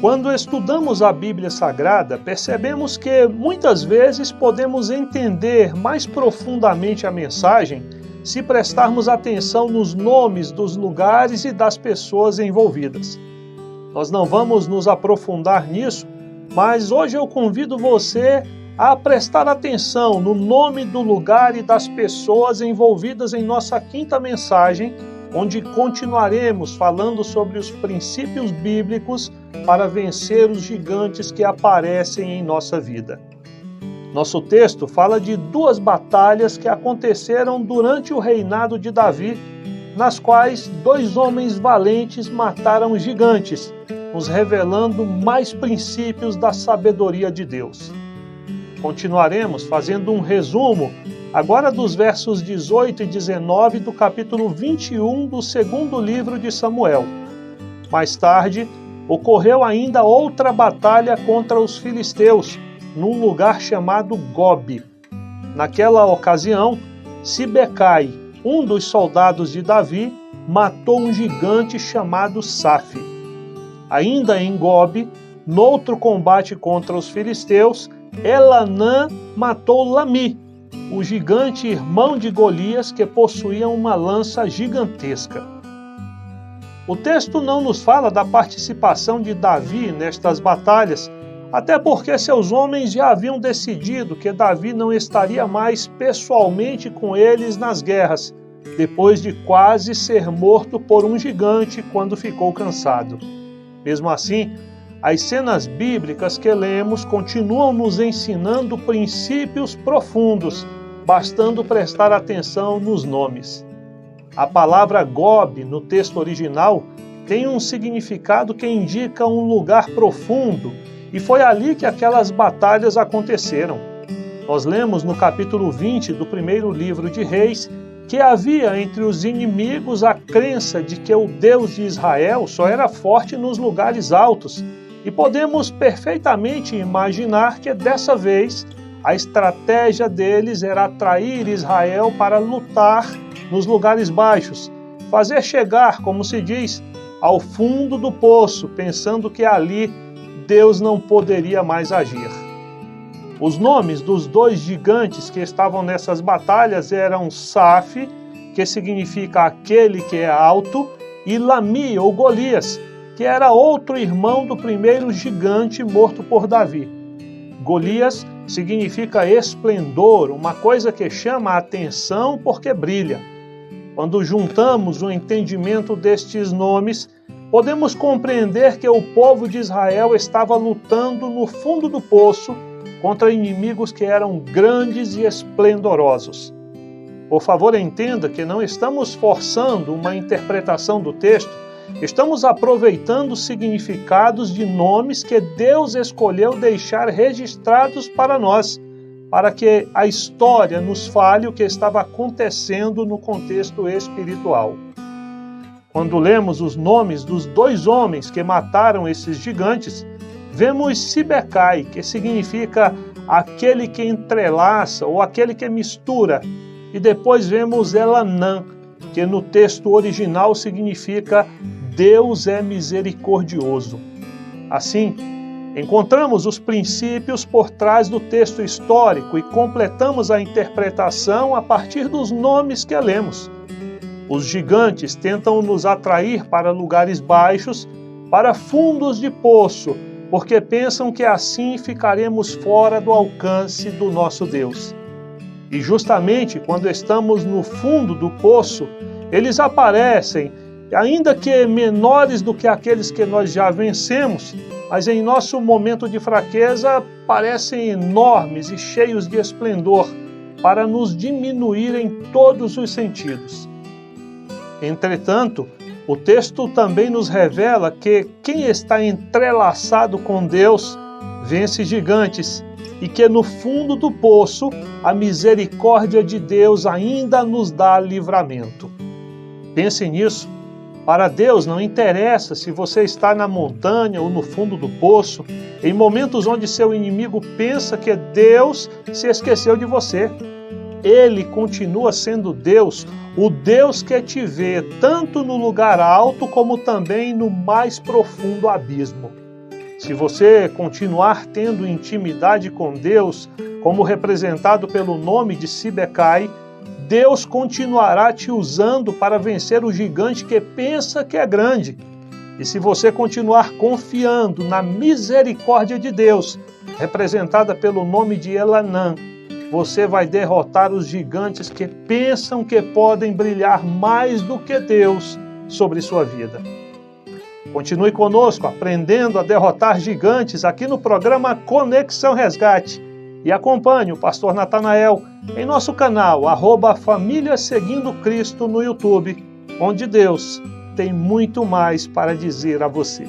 Quando estudamos a Bíblia Sagrada, percebemos que muitas vezes podemos entender mais profundamente a mensagem se prestarmos atenção nos nomes dos lugares e das pessoas envolvidas. Nós não vamos nos aprofundar nisso, mas hoje eu convido você a prestar atenção no nome do lugar e das pessoas envolvidas em nossa quinta mensagem, onde continuaremos falando sobre os princípios bíblicos para vencer os gigantes que aparecem em nossa vida. Nosso texto fala de duas batalhas que aconteceram durante o reinado de Davi, nas quais dois homens valentes mataram gigantes, nos revelando mais princípios da sabedoria de Deus. Continuaremos fazendo um resumo agora dos versos 18 e 19 do capítulo 21 do segundo livro de Samuel. Mais tarde, ocorreu ainda outra batalha contra os filisteus, num lugar chamado Gobe. Naquela ocasião, Sibecai, um dos soldados de Davi, matou um gigante chamado Safi. Ainda em Gobe, noutro combate contra os filisteus, Elanã matou Lami, o gigante irmão de Golias que possuía uma lança gigantesca. O texto não nos fala da participação de Davi nestas batalhas, até porque seus homens já haviam decidido que Davi não estaria mais pessoalmente com eles nas guerras, depois de quase ser morto por um gigante quando ficou cansado. Mesmo assim, as cenas bíblicas que lemos continuam nos ensinando princípios profundos, bastando prestar atenção nos nomes. A palavra Gobe, no texto original, tem um significado que indica um lugar profundo, e foi ali que aquelas batalhas aconteceram. Nós lemos no capítulo 20 do primeiro livro de Reis que havia entre os inimigos a crença de que o Deus de Israel só era forte nos lugares altos, e podemos perfeitamente imaginar que dessa vez a estratégia deles era atrair Israel para lutar nos lugares baixos, fazer chegar, como se diz, ao fundo do poço, pensando que ali Deus não poderia mais agir. Os nomes dos dois gigantes que estavam nessas batalhas eram Safi, que significa aquele que é alto, e Lami, ou Golias, que era outro irmão do primeiro gigante morto por Davi. Golias significa esplendor, uma coisa que chama a atenção porque brilha. Quando juntamos o entendimento destes nomes, podemos compreender que o povo de Israel estava lutando no fundo do poço contra inimigos que eram grandes e esplendorosos. Por favor, entenda que não estamos forçando uma interpretação do texto, estamos aproveitando significados de nomes que Deus escolheu deixar registrados para nós, para que a história nos fale o que estava acontecendo no contexto espiritual. Quando lemos os nomes dos dois homens que mataram esses gigantes, vemos Sibecai, que significa aquele que entrelaça ou aquele que mistura, e depois vemos Elanã, que no texto original significa Deus é misericordioso. Assim, encontramos os princípios por trás do texto histórico e completamos a interpretação a partir dos nomes que lemos. Os gigantes tentam nos atrair para lugares baixos, para fundos de poço, porque pensam que assim ficaremos fora do alcance do nosso Deus. E justamente quando estamos no fundo do poço, eles aparecem, ainda que menores do que aqueles que nós já vencemos, mas em nosso momento de fraqueza parecem enormes e cheios de esplendor, para nos diminuir em todos os sentidos. Entretanto, o texto também nos revela que quem está entrelaçado com Deus vence gigantes e que no fundo do poço a misericórdia de Deus ainda nos dá livramento. Pense nisso. Para Deus não interessa se você está na montanha ou no fundo do poço, em momentos onde seu inimigo pensa que Deus se esqueceu de você. Ele continua sendo Deus, o Deus que te vê tanto no lugar alto como também no mais profundo abismo. Se você continuar tendo intimidade com Deus, como representado pelo nome de Sibecai, Deus continuará te usando para vencer o gigante que pensa que é grande. E se você continuar confiando na misericórdia de Deus, representada pelo nome de Elanã, você vai derrotar os gigantes que pensam que podem brilhar mais do que Deus sobre sua vida. Continue conosco, aprendendo a derrotar gigantes aqui no programa Conexão Resgate. E acompanhe o pastor Natanael em nosso canal, @Família Seguindo Cristo no YouTube, onde Deus tem muito mais para dizer a você.